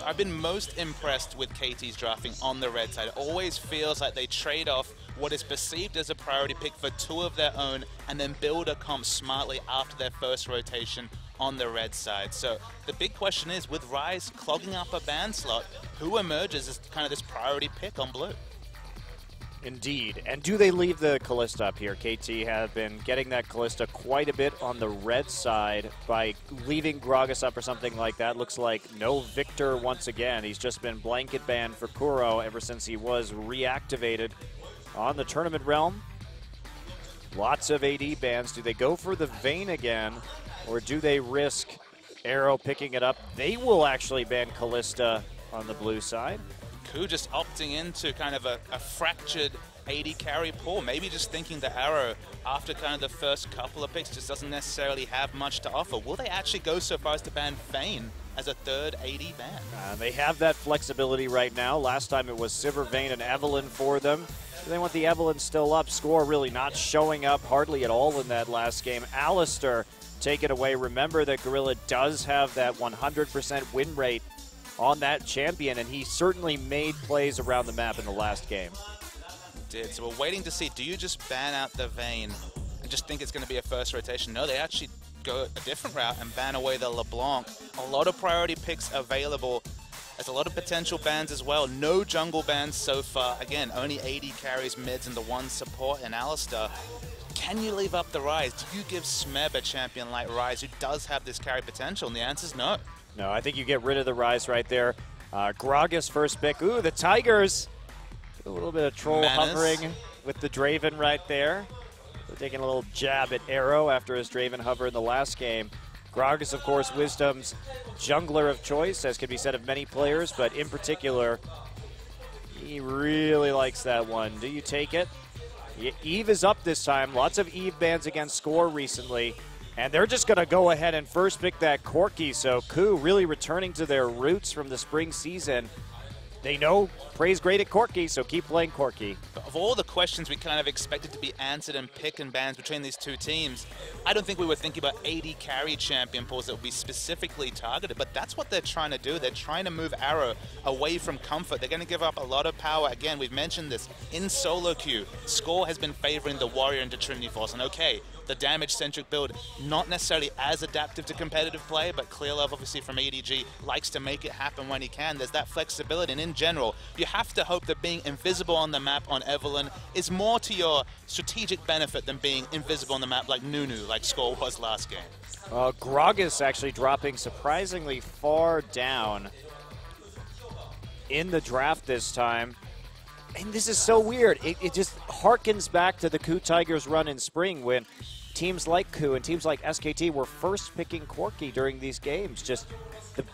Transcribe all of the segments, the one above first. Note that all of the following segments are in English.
So I've been most impressed with KT's drafting on the red side. It always feels like they trade off what is perceived as a priority pick for two of their own and then build a comp smartly after their first rotation on the red side. So the big question is, with Ryze clogging up a ban slot, who emerges as kind of this priority pick on blue? Indeed. And do they leave the Kalista up here? KT have been getting that Kalista quite a bit on the red side by leaving Gragas up or something like that. Looks like no Victor once again. He's just been blanket banned for KOO ever since he was reactivated on the tournament realm. Lots of AD bans. Do they go for the Vayne again, or do they risk Arrow picking it up? They will actually ban Kalista on the blue side. KOO just opting into kind of a fractured AD carry pool. Maybe just thinking that Arrow, after kind of the first couple of picks, just doesn't necessarily have much to offer. Will they actually go so far as to ban Vayne as a third AD ban? They have that flexibility right now. Last time it was Sivir, Vayne, and Evelynn for them. They want the Evelynn still up. Score really not showing up hardly at all in that last game. Alistar take it away. Remember that Gorilla does have that 100% win rate on that champion, and he certainly made plays around the map in the last game. Did. So we're waiting to see, do you just ban out the Vayne and just think it's going to be a first rotation? No, they actually go a different route and ban away the LeBlanc. A lot of priority picks available. There's a lot of potential bans as well. No jungle bans so far. Again, only AD carries mids and the one support in Alistar. Can you leave up the Ryze? Do you give Smeb a champion like Ryze who does have this carry potential? And the answer is no. No, I think you get rid of the Ryze right there. Gragas first pick. Ooh, the Tigers. A little bit of troll hovering with the Draven right there. They're taking a little jab at Arrow after his Draven hover in the last game. Gragas, of course, Wisdom's jungler of choice, as can be said of many players, but in particular, he really likes that one. Do you take it? Eve is up this time. Lots of Eve bans against Score recently. And they're just going to go ahead and first pick that Corki. So KOO really returning to their roots from the spring season. They know Prey's great at Corki, so keep playing Corki. Of all the questions we kind of expected to be answered and pick and bans between these two teams, I don't think we were thinking about AD carry champion pools that would be specifically targeted, but that's what they're trying to do. They're trying to move Arrow away from comfort. They're going to give up a lot of power. Again, we've mentioned this. In solo queue, Score has been favoring the Warrior into Trinity Force, and okay, the damage-centric build, not necessarily as adaptive to competitive play, but Clearlove, obviously from EDG, likes to make it happen when he can. There's that flexibility, and in general, you have to hope that being invisible on the map on Evelynn is more to your strategic benefit than being invisible on the map like Nunu, like Score was last game. Gragas actually dropping surprisingly far down in the draft this time. And this is so weird. It just harkens back to the KOO Tigers run in spring when teams like KOO and teams like SKT were first picking Corki during these games. Just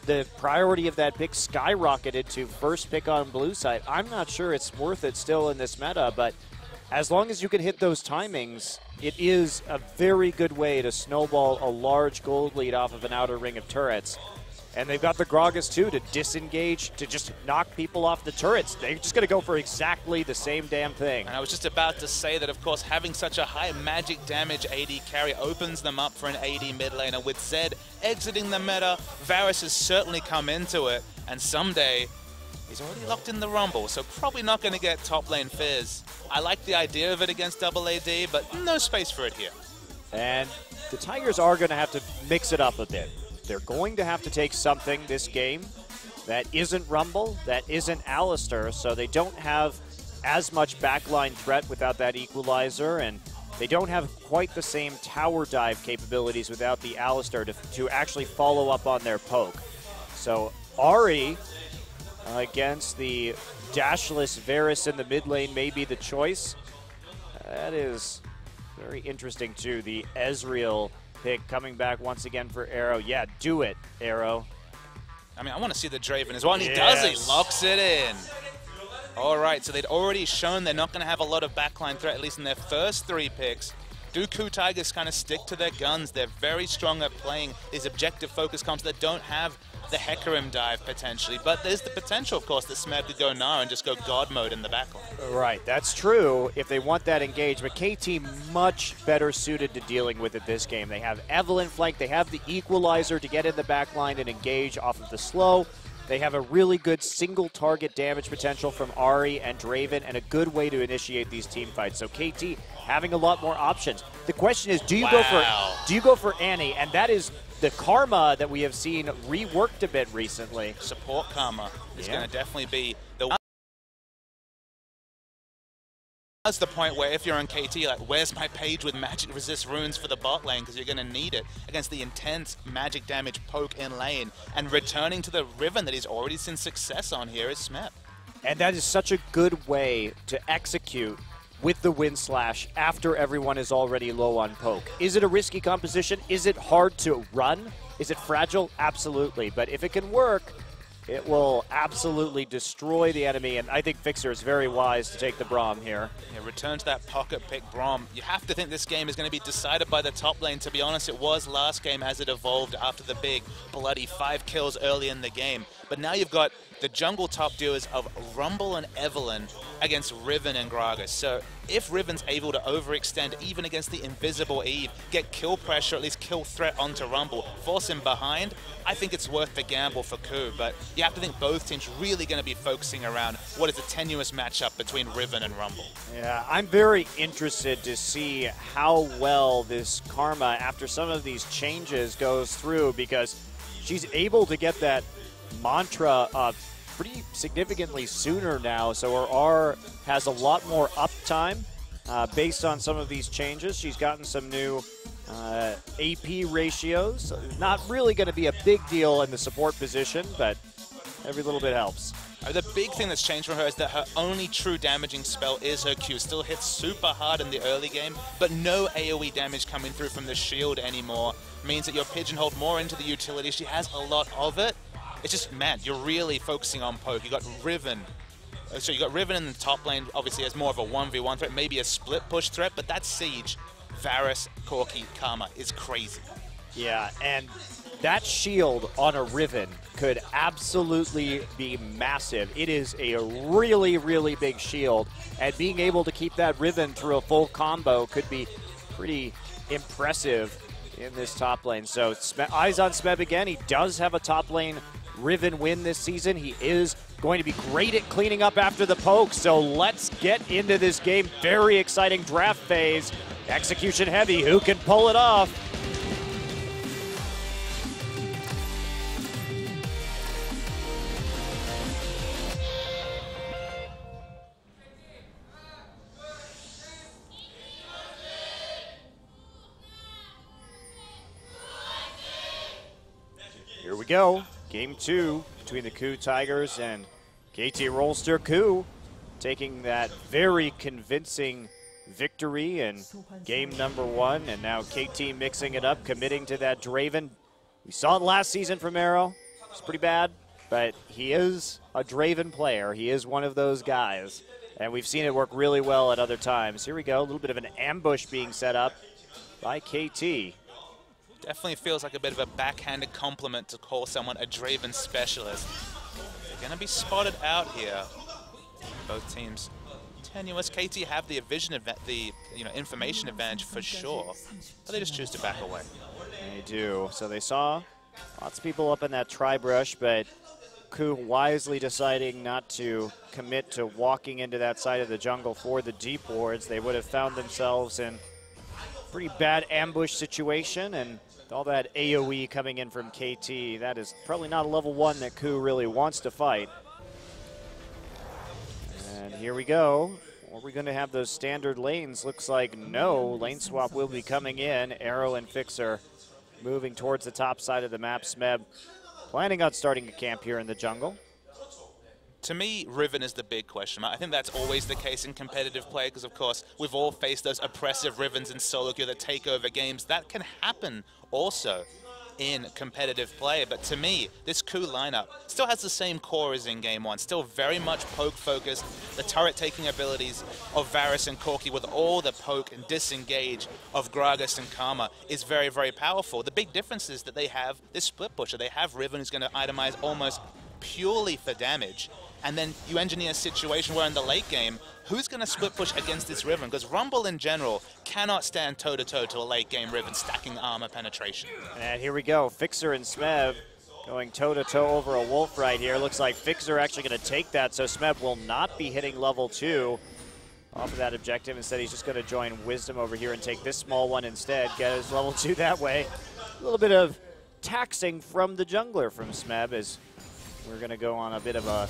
the priority of that pick skyrocketed to first pick on blue side. I'm not sure it's worth it still in this meta, but as long as you can hit those timings, it is a very good way to snowball a large gold lead off of an outer ring of turrets. And they've got the Gragas, too, to disengage, to just knock people off the turrets. They're just going to go for exactly the same damn thing. And I was just about to say that, of course, having such a high magic damage AD carry opens them up for an AD mid laner. With Zed exiting the meta, Varus has certainly come into it. And someday, he's already locked in the Rumble, so probably not going to get top lane Fizz. I like the idea of it against double AD, but no space for it here. And the Tigers are going to have to mix it up a bit. They're going to have to take something this game that isn't Rumble, that isn't Alistar, so they don't have as much backline threat without that equalizer, and they don't have quite the same tower dive capabilities without the Alistar to actually follow up on their poke. So Ahri against the dashless Varus in the mid lane may be the choice. That is very interesting too, the Ezreal pick coming back once again for Arrow. Yeah, do it, Arrow. I mean, I want to see the Draven as well, and he does it. He locks it in. All right, so they'd already shown they're not going to have a lot of backline threat, at least in their first 3 picks. Do KOO Tigers kind of stick to their guns? They're very strong at playing these objective focus comps that don't have the Hecarim dive potentially, but there's the potential, of course, that Smeb could go Gnar and just go God mode in the backline. Right, that's true if they want that engagement. KT much better suited to dealing with it this game. They have Evelynn flank, they have the equalizer to get in the backline and engage off of the slow. They have a really good single target damage potential from Ahri and Draven and a good way to initiate these team fights. So KT having a lot more options. The question is, do you go for Annie? And that is the Karma that we have seen reworked a bit recently. Support Karma is going to definitely be the one. That's the point where if you're on KT, like, where's my page with magic resist runes for the bot lane? Because you're going to need it against the intense magic damage poke in lane. And returning to the Riven that he's already seen success on here is Smeb. And that is such a good way to execute with the Wind Slash after everyone is already low on poke. Is it a risky composition? Is it hard to run? Is it fragile? Absolutely. But if it can work, it will absolutely destroy the enemy, and I think Fixer is very wise to take the Braum here. Yeah, return to that pocket pick Braum. You have to think this game is going to be decided by the top lane. To be honest, it was last game as it evolved after the big, bloody 5 kills early in the game. But now you've got the jungle top duos of Rumble and Evelynn against Riven and Gragas. So if Riven's able to overextend even against the invisible Eve, get kill pressure, at least kill threat onto Rumble, force him behind, I think it's worth the gamble for KOO. But you have to think both teams really going to be focusing around what is a tenuous matchup between Riven and Rumble. Yeah, I'm very interested to see how well this Karma, after some of these changes, goes through, because she's able to get that mantra pretty significantly sooner now, so her R has a lot more uptime based on some of these changes. She's gotten some new AP ratios. Not really going to be a big deal in the support position, but every little bit helps. The big thing that's changed for her is that her only true damaging spell is her Q. Still hits super hard in the early game, but no AoE damage coming through from the shield anymore. Means that you're pigeonholed more into the utility. She has a lot of it. It's just, man, you're really focusing on poke. You got Riven. So you got Riven in the top lane, obviously as more of a 1v1 threat, maybe a split push threat, but that siege, Varus, Corki, Karma is crazy. Yeah, and that shield on a Riven could absolutely be massive. It is a really, really big shield, and being able to keep that Riven through a full combo could be pretty impressive in this top lane. So eyes on Smeb again. He does have a top lane Riven win this season. He is going to be great at cleaning up after the poke, so let's get into this game. Very exciting draft phase. Execution heavy. Who can pull it off? Here we go. Game 2 between the KOO Tigers and KT Rolster. KOO taking that very convincing victory in game number 1, and now KT mixing it up, committing to that Draven. We saw it last season from Arrow. It's pretty bad, but he is a Draven player. He is one of those guys, and we've seen it work really well at other times. Here we go, a little bit of an ambush being set up by KT. Definitely feels like a bit of a backhanded compliment to call someone a Draven specialist. They're going to be spotted out here. Both teams tenuous. KT have the vision, the information advantage for sure, but they just choose to back away. They do. So they saw lots of people up in that tri-brush, but KOO wisely deciding not to commit to walking into that side of the jungle for the deep wards. They would have found themselves in a pretty bad ambush situation, and all that AoE coming in from KT, that is probably not a level 1 that KOO really wants to fight. And here we go. Are we going to have those standard lanes? Looks like no. Lane swap will be coming in. Arrow and Fixer moving towards the top side of the map. Smeb planning on starting a camp here in the jungle. To me, Riven is the big question mark. I think that's always the case in competitive play because, of course, we've all faced those oppressive Rivens in solo queue that take over games. That can happen also in competitive play. But to me, this KOO lineup still has the same core as in Game 1. Still very much poke-focused. The turret-taking abilities of Varus and Corki with all the poke and disengage of Gragas and Karma is very, very powerful. The big difference is that they have this split pusher. They have Riven who's going to itemize almost purely for damage. And then you engineer a situation where in the late game, who's going to split push against this Riven? Because Rumble in general cannot stand toe-to-toe to a late game Riven stacking armor penetration. And here we go. Fixer and Smeb going toe-to-toe over a Wolf right here. Looks like Fixer actually going to take that, so Smeb will not be hitting level 2 off of that objective. Instead, he's just going to join Wisdom over here and take this small one instead, get his level 2 that way. A little bit of taxing from the jungler from Smeb, as we're going to go on a bit of a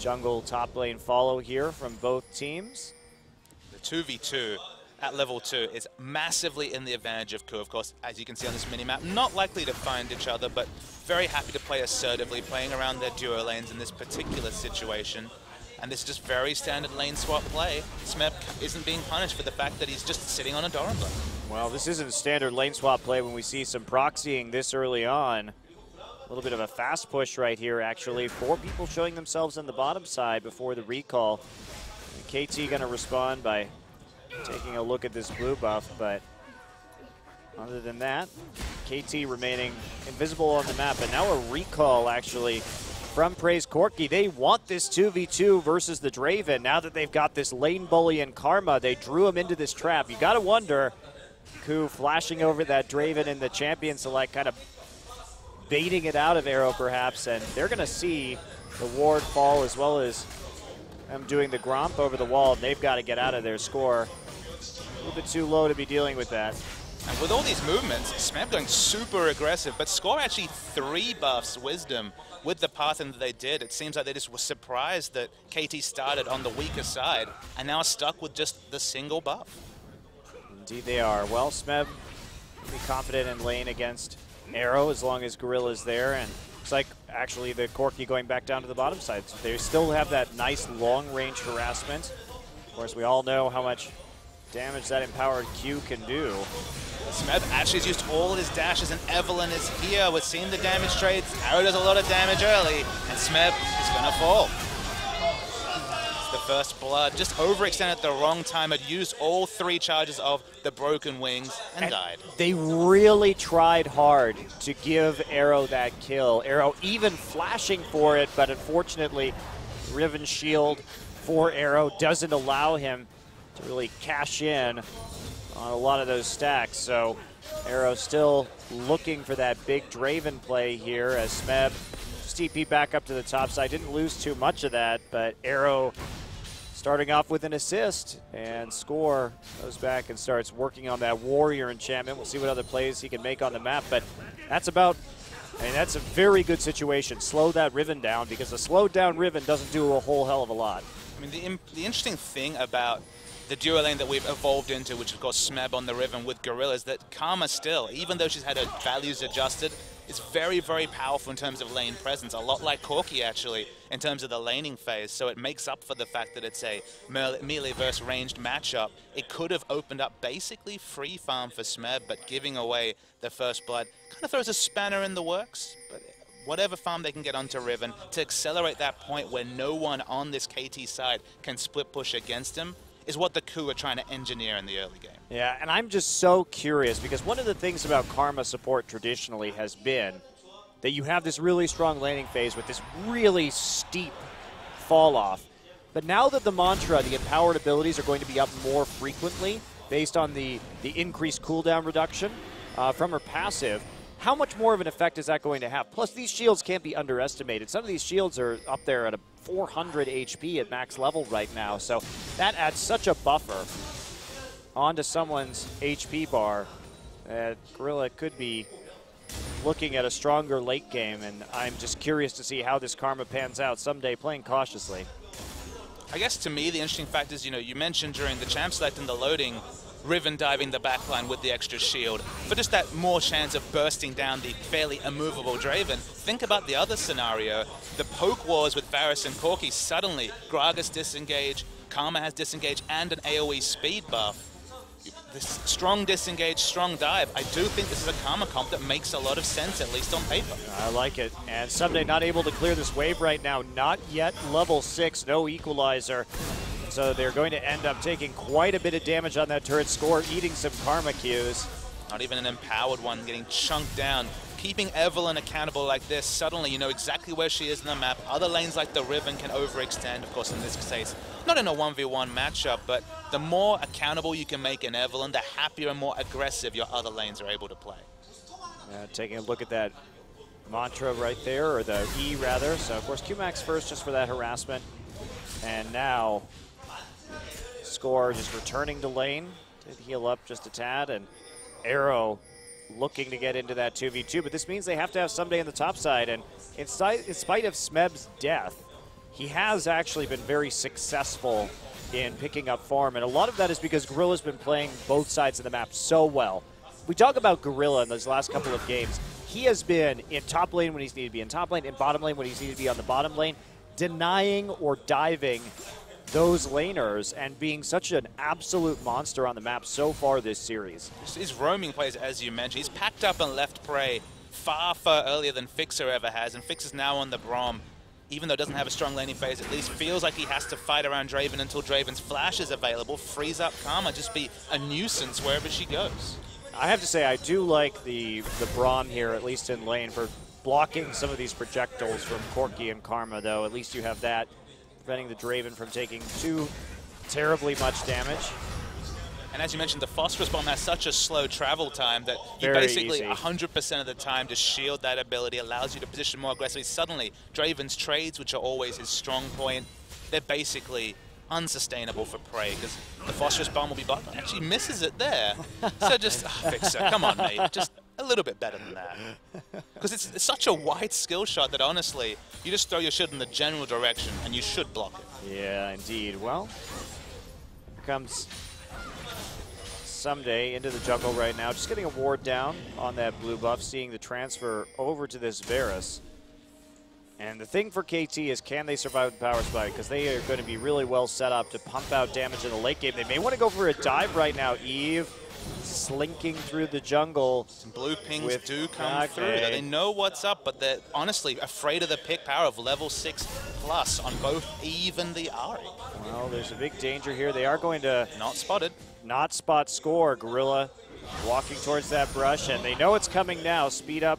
jungle top lane follow here from both teams. The 2v2 at level 2 is massively in the advantage of KOO. Of course, as you can see on this minimap, not likely to find each other, but very happy to play assertively, playing around their duo lanes in this particular situation. And this is just very standard lane swap play. Smeb isn't being punished for the fact that he's just sitting on a Doran. Well, this isn't standard lane swap play when we see some proxying this early on. A little bit of a fast push right here, actually. 4 people showing themselves on the bottom side before the recall. And KT going to respond by taking a look at this blue buff, but other than that, KT remaining invisible on the map. And now a recall, actually, from Praise Corki. They want this 2v2 versus the Draven. Now that they've got this lane bully and Karma, they drew him into this trap. You got to wonder, KOO flashing over that Draven in the champion select, kind of baiting it out of Arrow perhaps, and they're going to see the ward fall as well as them doing the Gromp over the wall, and they've got to get out of their score. A little bit too low to be dealing with that. And with all these movements, Smeb going super aggressive, but Score actually 3 buffs Wisdom with the pathing that they did. It seems like they just were surprised that KT started on the weaker side and now are stuck with just the single buff. Indeed they are. Well, Smeb be confident in lane against Arrow as long as Gorilla's there, and looks like actually the Corki going back down to the bottom side. So they still have that nice long-range harassment. Of course, we all know how much damage that empowered Q can do. Smeb actually has used all his dashes, and Evelyn is here. We're seeing the damage trades. Arrow does a lot of damage early, and Smeb is going to fall. It's the first blood. Just overextended at the wrong time. Had used all 3 charges of the Broken Wings and died. They really tried hard to give Arrow that kill. Arrow even flashing for it, but unfortunately, Riven Shield for Arrow doesn't allow him to really cash in on a lot of those stacks. So Arrow still looking for that big Draven play here as Smeb just TP back up to the top side. Didn't lose too much of that, but Arrow starting off with an assist, and Score goes back and starts working on that Warrior enchantment. We'll see what other plays he can make on the map, but that's about, I mean, that's a very good situation. Slow that Riven down, because a slowed down Riven doesn't do a whole hell of a lot. I mean, the interesting thing about the duo lane that we've evolved into, which of course Smeb on the Riven with Gorilla, is that Karma still, even though she's had her values adjusted, is very, very powerful in terms of lane presence. A lot like Corki, actually, in terms of the laning phase. So it makes up for the fact that it's a melee versus ranged matchup. It could have opened up basically free farm for Smeb, but giving away the first blood kind of throws a spanner in the works. But whatever farm they can get onto Riven to accelerate that point where no one on this KT side can split push against him is what the KOO are trying to engineer in the early game. Yeah, and I'm just so curious, because one of the things about Karma support traditionally has been that you have this really strong laning phase with this really steep fall off. But now that the mantra, the empowered abilities, are going to be up more frequently based on the increased cooldown reduction from her passive, how much more of an effect is that going to have? Plus, these shields can't be underestimated. Some of these shields are up there at a 400 HP at max level right now, so that adds such a buffer onto someone's HP bar that Gorilla could be looking at a stronger late game, and I'm just curious to see how this Karma pans out someday, playing cautiously. I guess to me the interesting fact is, you mentioned during the champ select and the loading, Riven diving the backline with the extra shield for just that more chance of bursting down the fairly immovable Draven. Think about the other scenario, the poke wars with Varus and Corki. Suddenly, Gragas disengage, Karma has disengage, and an AoE speed buff. This strong disengage, strong dive. I do think this is a Karma comp that makes a lot of sense, at least on paper. I like it. And Someday not able to clear this wave right now. Not yet level 6, no equalizer. So they're going to end up taking quite a bit of damage on that turret. Score eating some Karma Qs. Not even an empowered one, getting chunked down. Keeping Evelyn accountable like this, suddenly you know exactly where she is in the map. Other lanes like the Riven can overextend, of course in this case, not in a 1v1 matchup, but the more accountable you can make an Evelyn, the happier and more aggressive your other lanes are able to play. Taking a look at that mantra right there, or the E rather. So of course Q-Max first just for that harassment. And now Score just returning to lane to heal up just a tad, and Arrow looking to get into that 2v2, but this means they have to have Someday on the top side, and in spite of Smeb's death, he has actually been very successful in picking up farm, and a lot of that is because Gorilla's been playing both sides of the map so well. We talk about Gorilla in those last couple of games. He has been in top lane when he's needed to be in top lane, in bottom lane when he's needed to be on the bottom lane, denying or diving those laners and being such an absolute monster on the map so far this series. His roaming plays, as you mentioned, he's packed up and left prey far, far earlier than Fixer ever has, and Fixer's now on the Braum. Even though it doesn't have a strong laning phase, at least feels like he has to fight around Draven until Draven's flash is available, frees up Karma, just be a nuisance wherever she goes. I have to say, I do like the Braum here, at least in lane, for blocking some of these projectiles from Corki and Karma, though. At least you have that, preventing the Draven from taking too terribly much damage. And as you mentioned, the Phosphorus Bomb has such a slow travel time that you Very basically easy. 100% of the time to shield that ability, allows you to position more aggressively. Suddenly, Draven's trades, which are always his strong point, they're basically unsustainable for Prey because the Phosphorus Bomb will be blocked. Actually misses it there. So just, Fixer, come on, mate. Just a little bit better than that. Because it's such a wide skill shot that honestly, you just throw your shield in the general direction and you should block it. Yeah, indeed. Well, here comes Someday into the jungle right now, just getting a ward down on that blue buff, seeing the transfer over to this Varus. And the thing for KT is, can they survive the power spike? Because they are going to be really well set up to pump out damage in the late game. They may want to go for a dive right now. Eve slinking through the jungle. Some blue pings do come through. They know what's up, but they're honestly afraid of the pick power of level 6+ on both Eve and the Ahri. Well, there's a big danger here. They are going to not spotted. Not spot Score. Gorilla walking towards that brush, and they know it's coming now. Speed up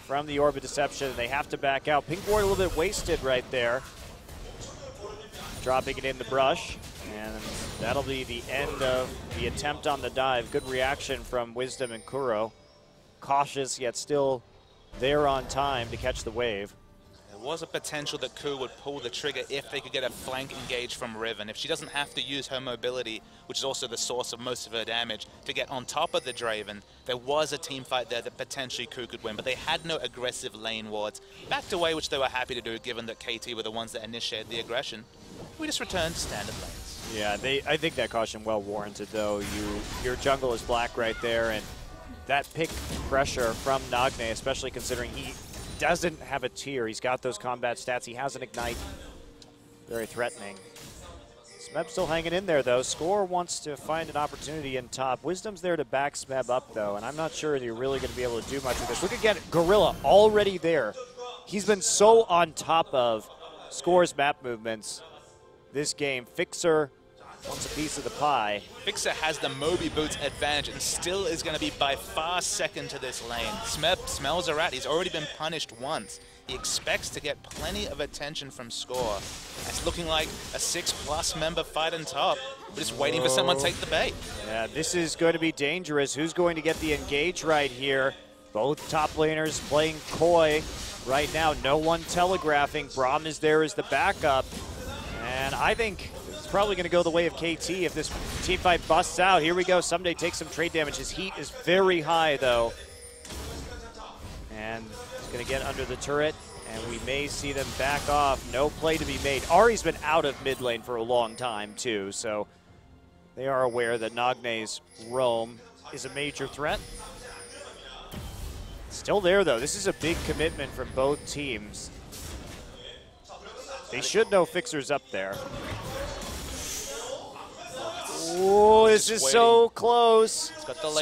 from the Orb of Deception, and they have to back out. Pink Ward a little bit wasted right there. Dropping it in the brush, and that'll be the end of the attempt on the dive. Good reaction from Wisdom and Kuro. Cautious, yet still there on time to catch the wave. There was a potential that KOO would pull the trigger if they could get a flank engage from Riven. If she doesn't have to use her mobility, which is also the source of most of her damage, to get on top of the Draven, there was a team fight there that potentially KOO could win, but they had no aggressive lane wards. Backed away, which they were happy to do, given that KT were the ones that initiated the aggression. We just returned to standard lanes. Yeah, I think that caution well warranted, though. Your jungle is black right there, and that pick pressure from Nagne, especially considering he doesn't have a tier. He's got those combat stats. He has an ignite. Very threatening. Smeb still hanging in there, though. Score wants to find an opportunity in top. Wisdom's there to back Smeb up, though, and I'm not sure if you're really going to be able to do much with this. Look again, Gorilla already there. He's been so on top of Score's map movements this game. Fixer wants a piece of the pie. Fixer has the Moby Boots advantage and still is going to be by far second to this lane. Smeb smells a rat. He's already been punished once. He expects to get plenty of attention from Score. It's looking like a 6+ member fight on top. We're just waiting for someone to take the bait. Yeah, this is going to be dangerous. Who's going to get the engage right here? Both top laners playing coy right now. No one telegraphing. Braum is there as the backup. And I think it's probably going to go the way of KT if this team fight busts out. Here we go. Someday takes some trade damage. His heat is very high, though. And he's going to get under the turret, and we may see them back off. No play to be made. Ahri's been out of mid lane for a long time, too, so they are aware that Nagne's roam is a major threat. Still there, though. This is a big commitment from both teams. They should know Fixer's up there. Oh, this is so close.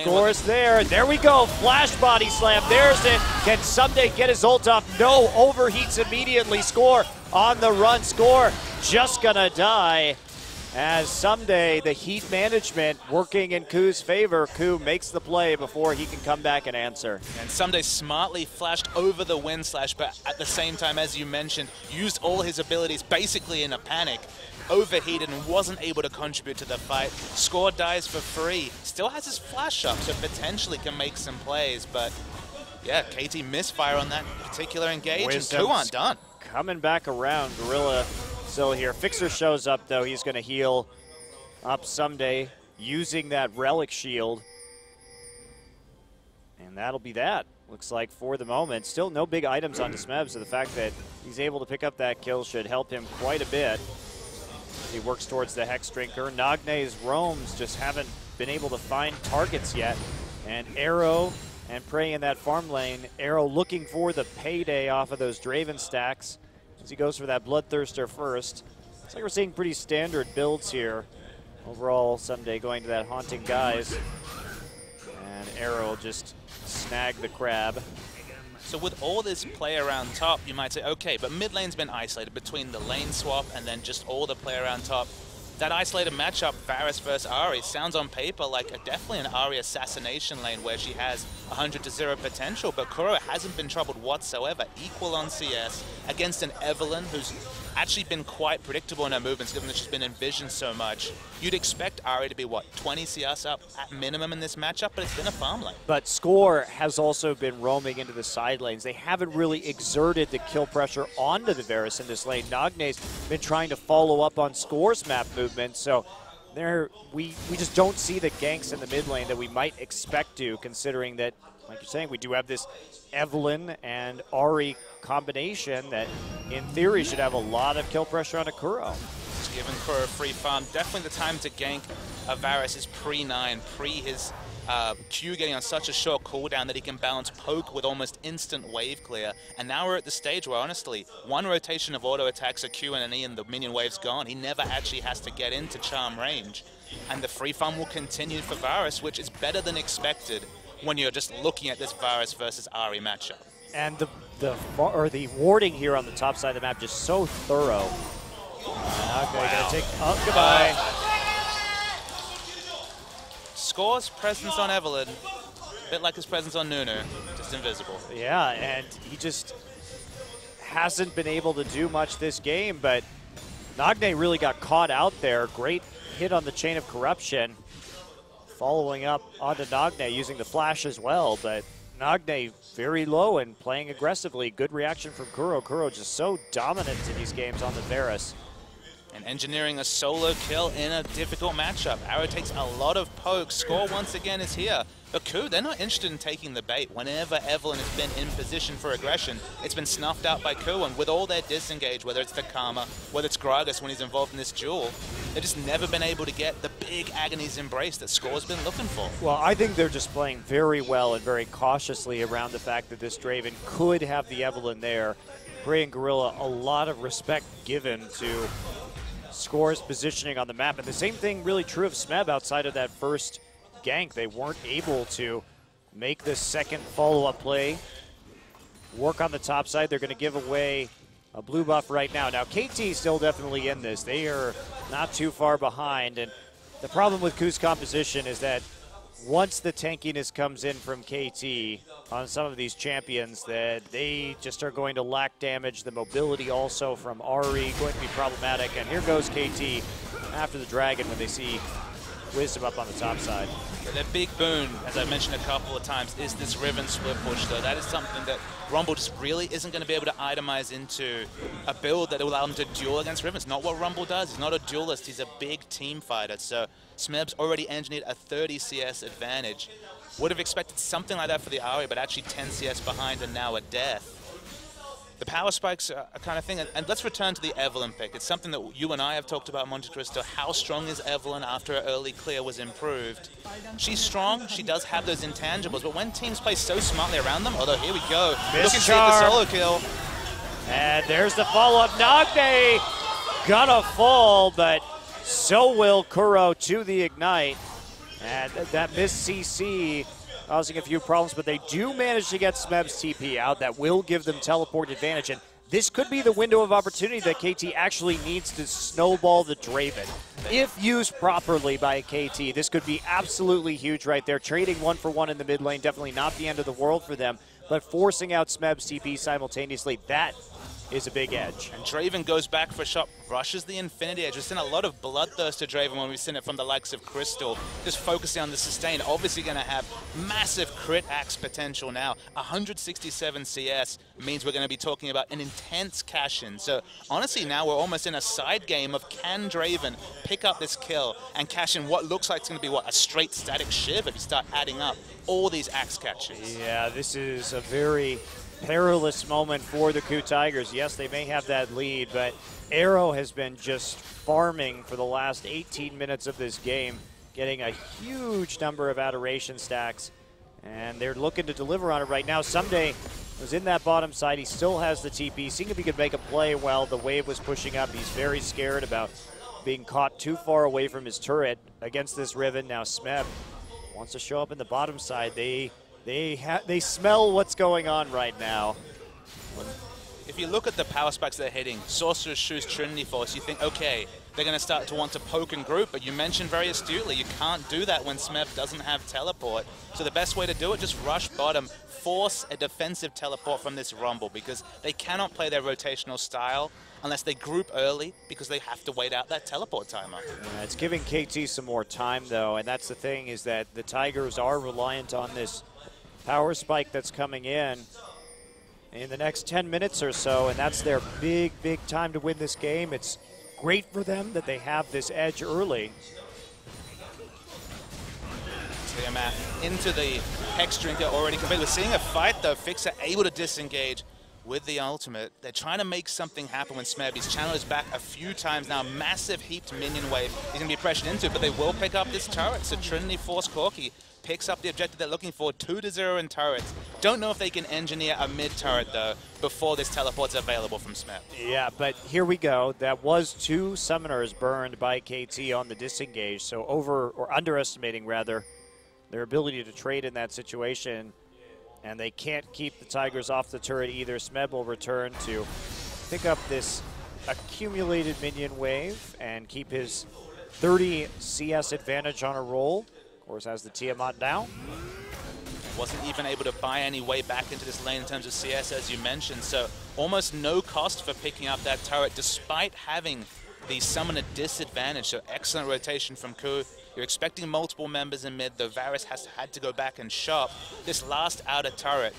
Score's there. There we go. Flash body slam. There's it. Can Someday get his ult off? No. Overheats immediately. Score on the run. Score just gonna die. As Someday, the heat management working in KOO's favor. KOO makes the play before he can come back and answer. And Someday smartly flashed over the wind slash, but at the same time, as you mentioned, used all his abilities basically in a panic. Overheated and wasn't able to contribute to the fight. Score dies for free. Still has his flash up, so potentially can make some plays, but Yeah, KT misfire on that particular engage, Wisdom's and KOO aren't done. Coming back around, Gorilla still here. Fixer shows up, though. He's going to heal up someday using that Relic Shield. And that'll be that, looks like, for the moment. Still no big items onto Smeb, so the fact that he's able to pick up that kill should help him quite a bit. He works towards the Hex Drinker. Nagne's roams just haven't been able to find targets yet. And Arrow and Prey in that farm lane. Arrow looking for the payday off of those Draven stacks as he goes for that Bloodthirster first. Looks like we're seeing pretty standard builds here. Overall, someday going to that Haunting Guise. And Arrow just snag the crab. So with all this play around top, you might say, okay, but mid lane's been isolated between the lane swap and then just all the play around top. That isolated matchup, Varus versus Ahri, sounds on paper like definitely an Ahri assassination lane where she has 100 to 0 potential, but KOO hasn't been troubled whatsoever. Equal on CS against an Evelynn who's actually been quite predictable in her movements given that she's been envisioned so much. You'd expect Ahri to be, what, 20 CS up at minimum in this matchup, but it's been a farm lane. But Score has also been roaming into the side lanes. They haven't really exerted the kill pressure onto the Varus in this lane. Nagne's been trying to follow up on Score's map movement, so we just don't see the ganks in the mid lane that we might expect to, considering that, like you're saying, we do have this Evelynn and Ahri combination that, in theory, should have a lot of kill pressure on a KOO. It's given KOO a free farm. Definitely the time to gank Varus is pre-9, pre his Q getting on such a short cooldown that he can balance poke with almost instant wave clear. And now we're at the stage where, honestly, one rotation of auto attacks, a Q and an E, and the minion wave's gone. He never actually has to get into charm range. And the free farm will continue for Varus, which is better than expected when you're just looking at this Varus versus Ahri matchup. And the warding here on the top side of the map just so thorough. Okay, wow. Gonna take, oh, goodbye. Score's presence on Evelynn, a bit like his presence on Nunu, just invisible. Yeah, and he just hasn't been able to do much this game, but Nagne really got caught out there. Great hit on the Chain of Corruption. Following up onto Nagne using the flash as well, but Nagne very low and playing aggressively. Good reaction from KOO. KOO just so dominant in these games on the Varus. And engineering a solo kill in a difficult matchup. Arrow takes a lot of poke. Score once again is here. But KOO, they're not interested in taking the bait. Whenever Evelynn has been in position for aggression, it's been snuffed out by KOO. And with all their disengage, whether it's the Karma, whether it's Gragas when he's involved in this duel, they've just never been able to get the big Agony's embrace that Score's been looking for. Well, I think they're just playing very well and very cautiously around the fact that this Draven could have the Evelynn there. Prey and Gorilla, a lot of respect given to Score's positioning on the map. And the same thing really true of Smeb outside of that first gank. They weren't able to make this second follow-up play. Work on the top side. They're going to give away a blue buff right now. Now, KT still definitely in this. They are not too far behind. And the problem with KOO's composition is that once the tankiness comes in from KT on some of these champions, that they just are going to lack damage. The mobility also from Ahri going to be problematic. And here goes KT after the Dragon when they see Wisdom up on the top side. Their big boon, as I mentioned a couple of times, is this Riven split push, though. That is something that Rumble just really isn't going to be able to itemize into a build that will allow him to duel against Riven. It's not what Rumble does. He's not a duelist. He's a big team fighter. So Smeb's already engineered a 30 CS advantage. Would have expected something like that for the Ahri, but actually 10 CS behind and now a death. The power spikes are a kind of thing, and let's return to the Evelynn pick. It's something that you and I have talked about, Monte Cristo. How strong is Evelynn after her early clear was improved? She's strong, she does have those intangibles, but when teams play so smartly around them, although here we go, look and see the solo kill. And there's the follow-up. Nagne gonna fall, but so will KOO to the Ignite. And that missed CC causing a few problems, but they do manage to get Smeb's TP out. That will give them teleport advantage, and this could be the window of opportunity that KT actually needs to snowball the Draven. If used properly by KT, this could be absolutely huge right there. Trading 1-for-1 in the mid lane, definitely not the end of the world for them, but forcing out Smeb's TP simultaneously, that is a big edge. And Draven goes back for a shot, rushes the Infinity Edge. We've seen a lot of bloodthirst to Draven when we've seen it from the likes of Crystal. Just focusing on the sustain, obviously going to have massive crit axe potential now. 167 CS means we're going to be talking about an intense cash-in. So honestly, now we're almost in a side game of can Draven pick up this kill and cash in what looks like it's going to be, what, a straight static Shiv if you start adding up all these axe catches. Yeah, this is a very perilous moment for the KOO Tigers. Yes, they may have that lead, but Arrow has been just farming for the last 18 minutes of this game, getting a huge number of adoration stacks, and they're looking to deliver on it right now. Someday was in that bottom side. He still has the TP, seeing if he could make a play while the wave was pushing up. He's very scared about being caught too far away from his turret against this Riven. Now Smeb wants to show up in the bottom side. They smell what's going on right now. If you look at the power spikes they're hitting, Sorcerer's Shoes, Trinity Force, you think, okay, they're going to start to want to poke and group, but you mentioned very astutely, you can't do that when Smeb doesn't have teleport. So the best way to do it, just rush bottom, force a defensive teleport from this Rumble, because they cannot play their rotational style unless they group early, because they have to wait out that teleport timer. It's giving KT some more time, though, and that's the thing, is that the Tigers are reliant on this power spike that's coming in the next 10 minutes or so, and that's their big time to win this game. It's great for them that they have this edge early. Tiamat into the Hex Drinker already completed. We're seeing a fight though. Fixer able to disengage with the ultimate. They're trying to make something happen when Smeb. He's channeled his back a few times now. Massive heaped minion wave. He's going to be pressured into it, but they will pick up this turret. So Trinity Force Corki picks up the objective they're looking for, 2-0 in turrets. Don't know if they can engineer a mid turret though before this teleport's available from Smeb. Yeah, but here we go. That was 2 summoners burned by KT on the disengage, so underestimating rather their ability to trade in that situation, and they can't keep the Tigers off the turret either. Smeb will return to pick up this accumulated minion wave and keep his 30 CS advantage on a roll. Of course, has the Tiamat now. Wasn't even able to buy any way back into this lane in terms of CS, as you mentioned, so almost no cost for picking up that turret despite having the summoner disadvantage. So excellent rotation from KOO. You're expecting multiple members in mid, though Varus has had to go back and shop this last outer turret.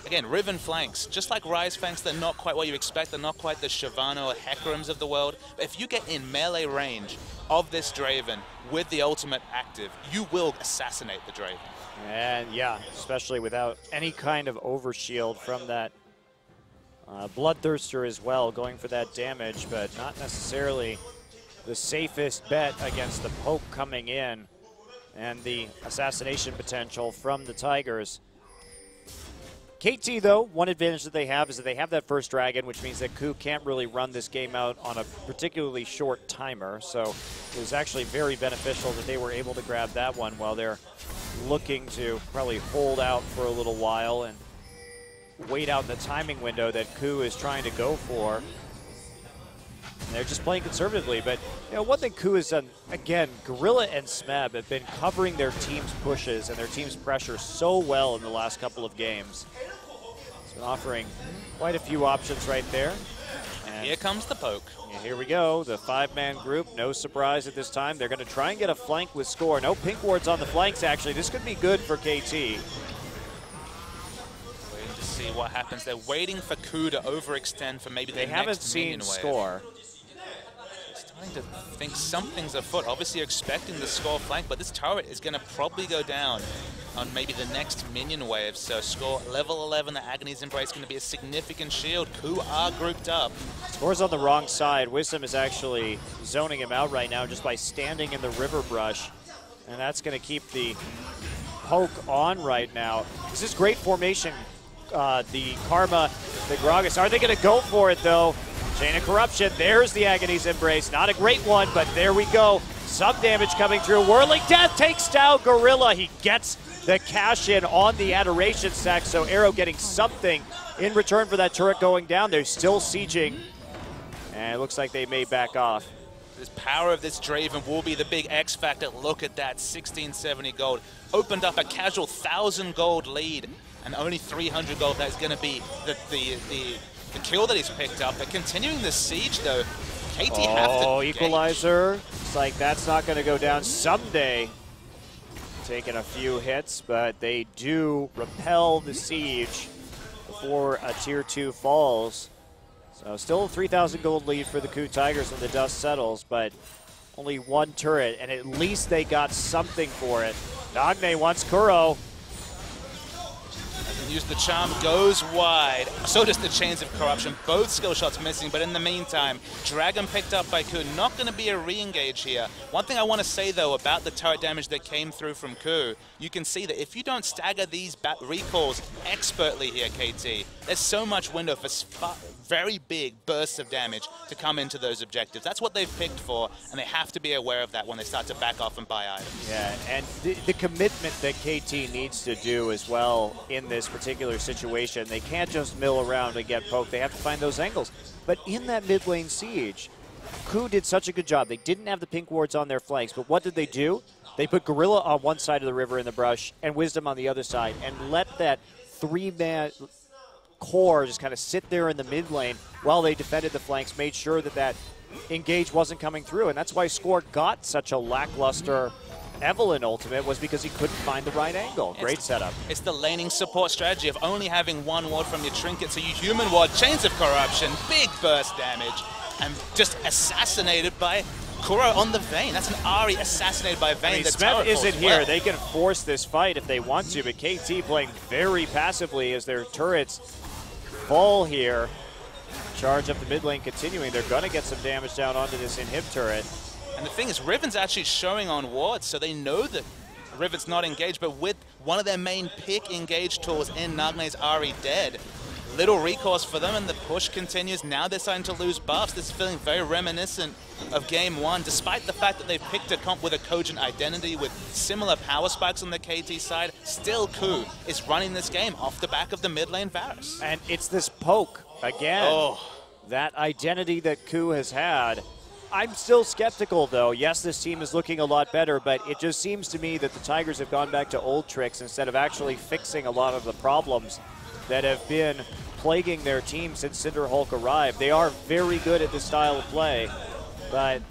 Again, Riven flanks, just like Ryze flanks, they're not quite what you expect. They're not quite the Shyvana or Hekarims of the world. But if you get in melee range of this Draven with the ultimate active, you will assassinate the Draven. And yeah, especially without any kind of overshield from that Bloodthirster as well, going for that damage, but not necessarily the safest bet against the poke coming in and the assassination potential from the Tigers. KT, though, one advantage that they have is that they have that first dragon, which means that KOO can't really run this game out on a particularly short timer. So it was actually very beneficial that they were able to grab that one while they're looking to probably hold out for a little while and wait out the timing window that KOO is trying to go for. And they're just playing conservatively, but you know, one thing KOO has done, again, Gorilla and Smeb have been covering their team's pushes and their team's pressure so well in the last couple of games. It's been offering quite a few options right there. And here comes the poke. Here we go, the 5-man group, no surprise at this time. They're going to try and get a flank with Score. No pink wards on the flanks, actually. This could be good for KT. Waiting to see what happens. They're waiting for KOO to overextend for maybe the next minion wave. They haven't seen Score. Starting to think something's afoot. Obviously, you're expecting the Score flank, but this turret is going to probably go down on maybe the next minion wave. So Score, level 11, the Agony's Embrace, going to be a significant shield. KOO are grouped up. Score's on the wrong side. Wisdom is actually zoning him out right now just by standing in the river brush. And that's going to keep the poke on right now. This is great formation. The Karma, the Gragas. Are they going to go for it, though? Chain of Corruption, there's the Agony's Embrace. Not a great one, but there we go. Some damage coming through. Whirling Death takes down Gorilla. He gets the cash in on the Adoration stack, so Arrow getting something in return for that turret going down. They're still sieging, and it looks like they may back off. This power of this Draven will be the big X factor. Look at that, 1670 gold. Opened up a casual 1,000 gold lead, and only 300 gold. That's going to be the the kill that he's picked up. But continuing the siege, though, KT have to equalizer. Looks like that's not going to go down someday. Taking a few hits, but they do repel the siege before a Tier 2 falls. So still a 3,000 gold lead for the KOO Tigers when the dust settles, but only one turret, and at least they got something for it. Nagne wants Kuro. Use the charm, goes wide. So does the Chains of Corruption. Both skill shots missing, but in the meantime, Dragon picked up by KOO. Not going to be a re-engage here. One thing I want to say, though, about the turret damage that came through from KOO, you can see that if you don't stagger these recalls expertly here, KT, there's so much window for very big bursts of damage to come into those objectives. That's what they've picked for, and they have to be aware of that when they start to back off and buy items. Yeah, and the commitment that KT needs to do as well in this particular situation. They can't just mill around and get poked. They have to find those angles. But in that mid lane siege, KOO did such a good job. They didn't have the pink wards on their flanks, but what did they do? They put Gorilla on one side of the river in the brush and Wisdom on the other side, and let that three-man core just kind of sit there in the mid lane while they defended the flanks, made sure that that engage wasn't coming through. And that's why Score got such a lackluster Evelyn ultimate, was because he couldn't find the right angle. Great setup. It's the laning support strategy of only having one ward from your trinket, so you human ward, Chains of Corruption, big burst damage, and just assassinated by Kuro on the Vayne. That's an Ahri assassinated by Vayne. Smeb isn't here. They can force this fight if they want to, but KT playing very passively as their turrets fall here. Charge up the mid lane continuing. They're going to get some damage down onto this inhib turret. And the thing is, Riven's actually showing on wards, so they know that Riven's not engaged, but with one of their main pick engage tools in Nagne's Ahri dead, little recourse for them, and the push continues. Now they're starting to lose buffs. This is feeling very reminiscent of Game 1, despite the fact that they've picked a comp with a cogent identity with similar power spikes on the KT side. Still, KOO is running this game off the back of the mid lane Varus. And it's this poke, again. Oh. That identity that KOO has had. I'm still skeptical, though. Yes, this team is looking a lot better, but it just seems to me that the Tigers have gone back to old tricks instead of actually fixing a lot of the problems that have been plaguing their team since Cinderhulk arrived. They are very good at this style of play, but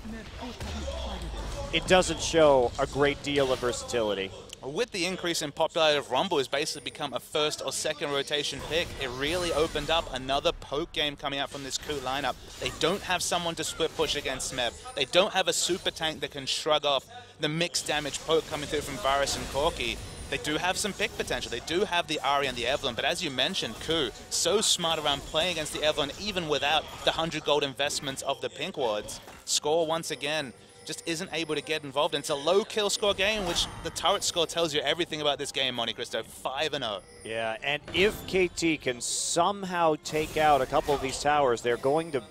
it doesn't show a great deal of versatility. With the increase in popularity of Rumble, has basically become a first or second rotation pick. It really opened up another poke game coming out from this KOO lineup. They don't have someone to split push against Smeb. They don't have a super tank that can shrug off the mixed damage poke coming through from Varus and Corki. They do have some pick potential. They do have the Ahri and the Evelyn, but as you mentioned, KOO, so smart around playing against the Evelyn, even without the 100 gold investments of the pink wards. Score, once again, just isn't able to get involved. And it's a low kill score game, which the turret score tells you everything about this game, Monte Cristo. 5-0. Yeah, and if KT can somehow take out a couple of these towers, they're going to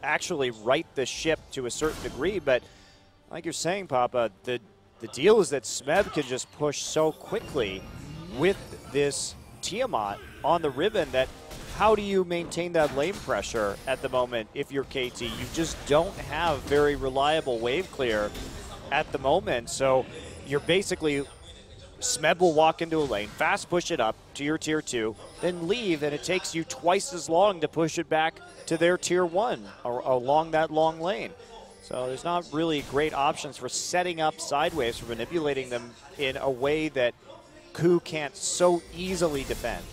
actually right the ship to a certain degree. But like you're saying, Papa, the deal is that Smeb can just push so quickly with this Tiamat on the Riven that how do you maintain that lane pressure at the moment if you're KT? You just don't have very reliable wave clear at the moment. So you're basically, Smeb will walk into a lane, fast push it up to your tier 2, then leave, and it takes you twice as long to push it back to their tier 1 or along that long lane. So there's not really great options for setting up sideways, for manipulating them in a way that KOO can't so easily defend.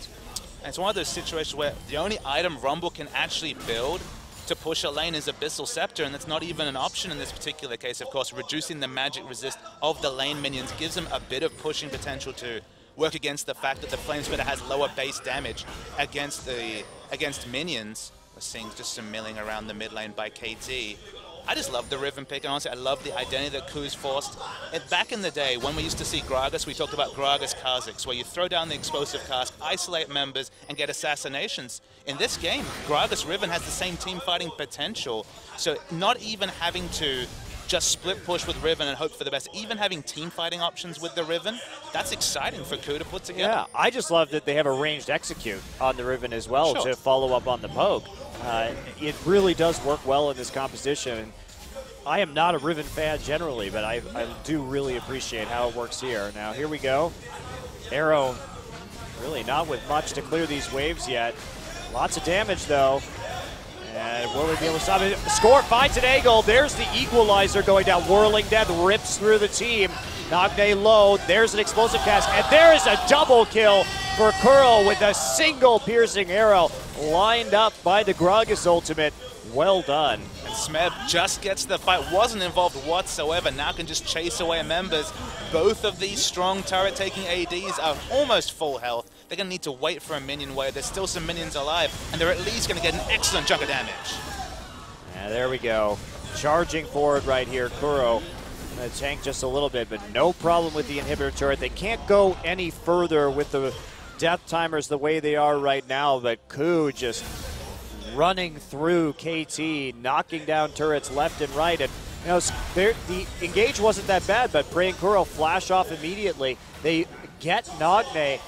And it's one of those situations where the only item Rumble can actually build to push a lane is Abyssal Scepter, and that's not even an option in this particular case. Of course, reducing the magic resist of the lane minions gives them a bit of pushing potential to work against the fact that the Flame Spitter has lower base damage against minions. We're seeing just some milling around the mid lane by KT. I just love the Riven pick, and honestly, I love the identity that KOO's forced. Back in the day, when we used to see Gragas, we talked about Gragas Kha'Zix, where you throw down the explosive cast, isolate members, and get assassinations. In this game, Gragas Riven has the same team fighting potential, so not even having to just split push with Riven and hope for the best, even having team fighting options with the Riven, that's exciting for KOO to put together. Yeah, I just love that they have a ranged execute on the Riven as well to follow up on the poke. It really does work well in this composition. I am not a Riven fan generally, but I do really appreciate how it works here. Now, here we go. Arrow really not with much to clear these waves yet. Lots of damage, though. And will he be able to stop it? Score finds an angle. There's the equalizer going down. Whirling Death rips through the team. Nagne low. There's an explosive cast. And there is a double kill for KOO with a single piercing arrow lined up by the Gragas ultimate. Well done. And Smeb just gets the fight. Wasn't involved whatsoever. Now can just chase away members. Both of these strong turret-taking ADs are almost full health. They're going to need to wait for a minion wave. There's still some minions alive, and they're at least going to get an excellent chunk of damage. Yeah, there we go. Charging forward right here, KOO. Gonna tank just a little bit, but no problem with the inhibitor turret. They can't go any further with the death timers the way they are right now, but KOO just running through KT, knocking down turrets left and right. And you know, the engage wasn't that bad, but Prey and KOO flash off immediately. They get Nagne.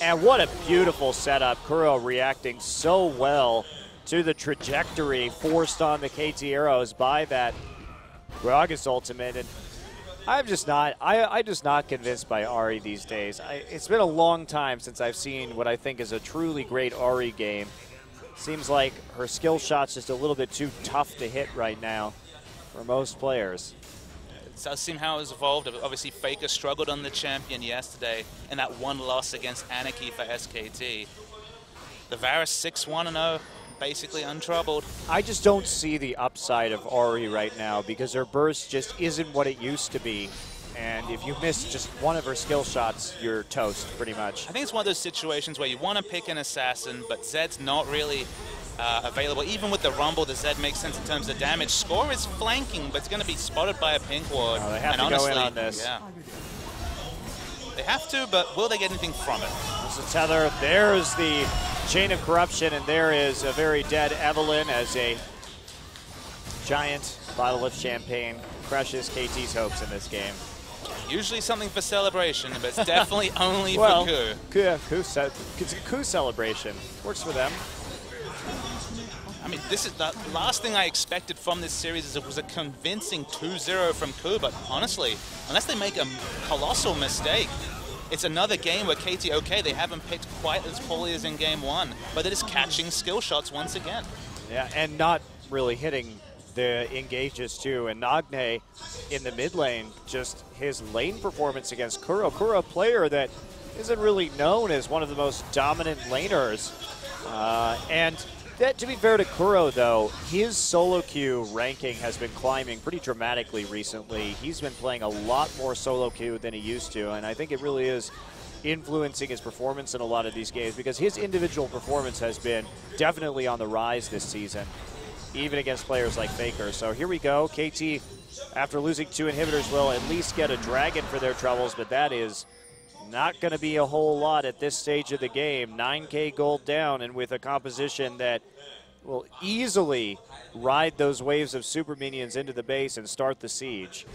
And what a beautiful setup. KOO reacting so well to the trajectory forced on the KT arrows by that Gragas ultimate. And I'm just not convinced by Ahri these days. It's been a long time since I've seen what I think is a truly great Ahri game. Seems like her skill shot's just a little bit too tough to hit right now for most players. It does seem how it's evolved. Obviously, Faker struggled on the champion yesterday in that one loss against Anarchy for SKT. The Varus 6-1-0, basically untroubled. I just don't see the upside of Ahri right now because her burst just isn't what it used to be. And if you miss just one of her skill shots, you're toast, pretty much. I think it's one of those situations where you want to pick an assassin, but Zed's not really available. Even with the Rumble, the Zed makes sense in terms of damage. Score is flanking, but it's going to be spotted by a pink ward. Oh, they have to honestly, go in on this. Yeah. They have to, but will they get anything from it? There's the tether. There's the chain of corruption, and there is a very dead Evelynn as a giant bottle of champagne crushes KT's hopes in this game. Usually something for celebration, but it's definitely only well, for KOO. It's a KOO celebration. Works for them. I mean, this is the last thing I expected from this series is it was a convincing 2-0 from KOO, but honestly, unless they make a colossal mistake, it's another game where KT, okay, they haven't picked quite as poorly as in game one, but they're just catching skill shots once again. Yeah, and not really hitting the engages too. And Nagne in the mid lane, just his lane performance against KOO. KOO, a player that isn't really known as one of the most dominant laners. And that, to be fair to KOO, though, his solo queue ranking has been climbing pretty dramatically recently. He's been playing a lot more solo queue than he used to, and I think it really is influencing his performance in a lot of these games because his individual performance has been definitely on the rise this season, even against players like Faker. So here we go. KT, after losing 2 inhibitors, will at least get a dragon for their troubles, but that is not going to be a whole lot at this stage of the game. 9K gold down, and with a composition that will easily ride those waves of super minions into the base and start the siege.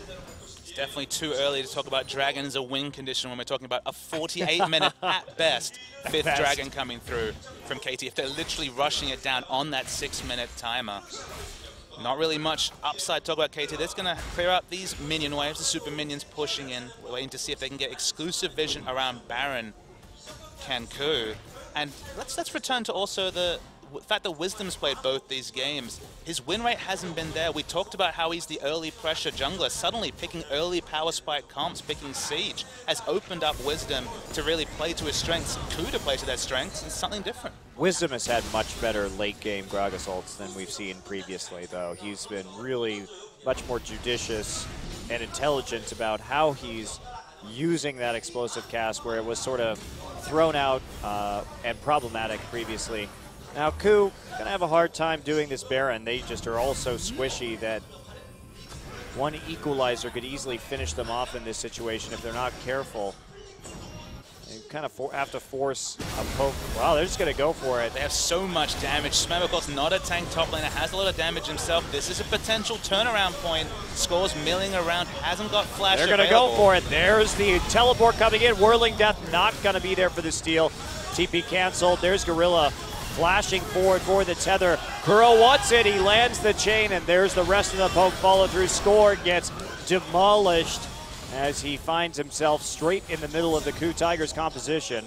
It's definitely too early to talk about dragon as a win condition when we're talking about a 48-minute, at best, 5th dragon coming through from KT. If they're literally rushing it down on that 6-minute timer. Not really much upside to talk about KT. They're just going to clear out these minion waves, the super minions pushing in, waiting to see if they can get exclusive vision around Baron. Can KOO. And let's return to also the fact that Wisdom's played both these games. His win rate hasn't been there. We talked about how he's the early pressure jungler. Suddenly picking early power spike comps, picking Siege, has opened up Wisdom to really play to his strengths, KOO to play to their strengths, and something different. Wisdom has had much better late game Gragas ults than we've seen previously, though. He's been really much more judicious and intelligent about how he's using that explosive cast where it was sort of thrown out and problematic previously. Now KOO gonna have a hard time doing this Baron. They just are all so squishy that one equalizer could easily finish them off in this situation if they're not careful. They kind of have to force a poke. Wow, they're just gonna go for it. They have so much damage. Smeb, of course, not a tank top laner, has a lot of damage himself. This is a potential turnaround point. Scores milling around, hasn't got flash They're gonna available. go for it. There's the teleport coming in. Whirling Death not gonna be there for the steal. TP canceled. There's Gorilla flashing forward for the tether. KOO wants it. He lands the chain, and there's the rest of the poke follow through. Score gets demolished as he finds himself straight in the middle of the KOO Tigers composition.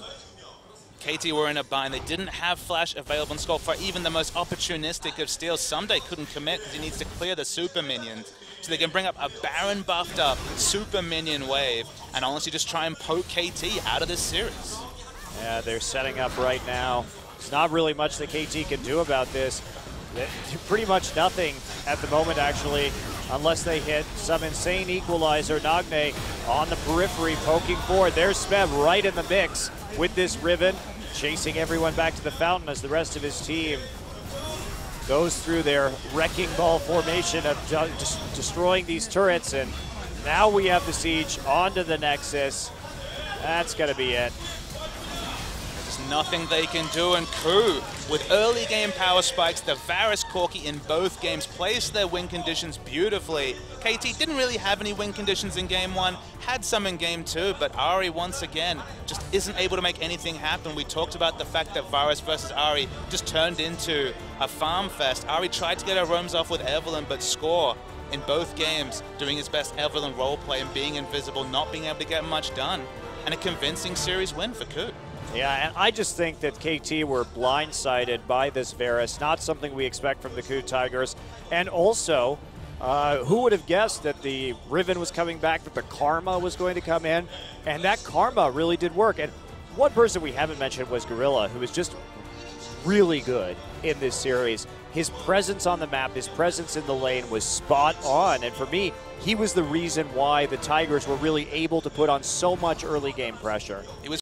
KT were in a bind. They didn't have Flash available in scope for even the most opportunistic of steals. Someday couldn't commit because he needs to clear the super minions. So they can bring up a Baron buffed up super minion wave and honestly just try and poke KT out of this series. Yeah, they're setting up right now. There's not really much that KT can do about this. Pretty much nothing at the moment, actually, unless they hit some insane equalizer. Nagne on the periphery, poking forward. There's Smeb right in the mix with this Riven, chasing everyone back to the fountain as the rest of his team goes through their wrecking ball formation of just destroying these turrets. And now we have the siege onto the Nexus. That's going to be it. There's nothing they can do, and KOO, with early game power spikes, the Varus Corki in both games placed their win conditions beautifully. KT didn't really have any win conditions in game 1, had some in game 2, but Ahri once again just isn't able to make anything happen. We talked about the fact that Varus versus Ahri just turned into a farm fest. Ahri tried to get her roams off with Evelynn, but Score in both games doing his best Evelynn roleplay and being invisible, not being able to get much done, and a convincing series win for KOO. Yeah, and I just think that KT were blindsided by this Varus, not something we expect from the KOO Tigers. And also, who would have guessed that the Riven was coming back, that the Karma was going to come in, and that Karma really did work. And one person we haven't mentioned was Gorilla, who was just really good in this series. His presence on the map, his presence in the lane was spot on. And for me, he was the reason why the Tigers were really able to put on so much early game pressure. It was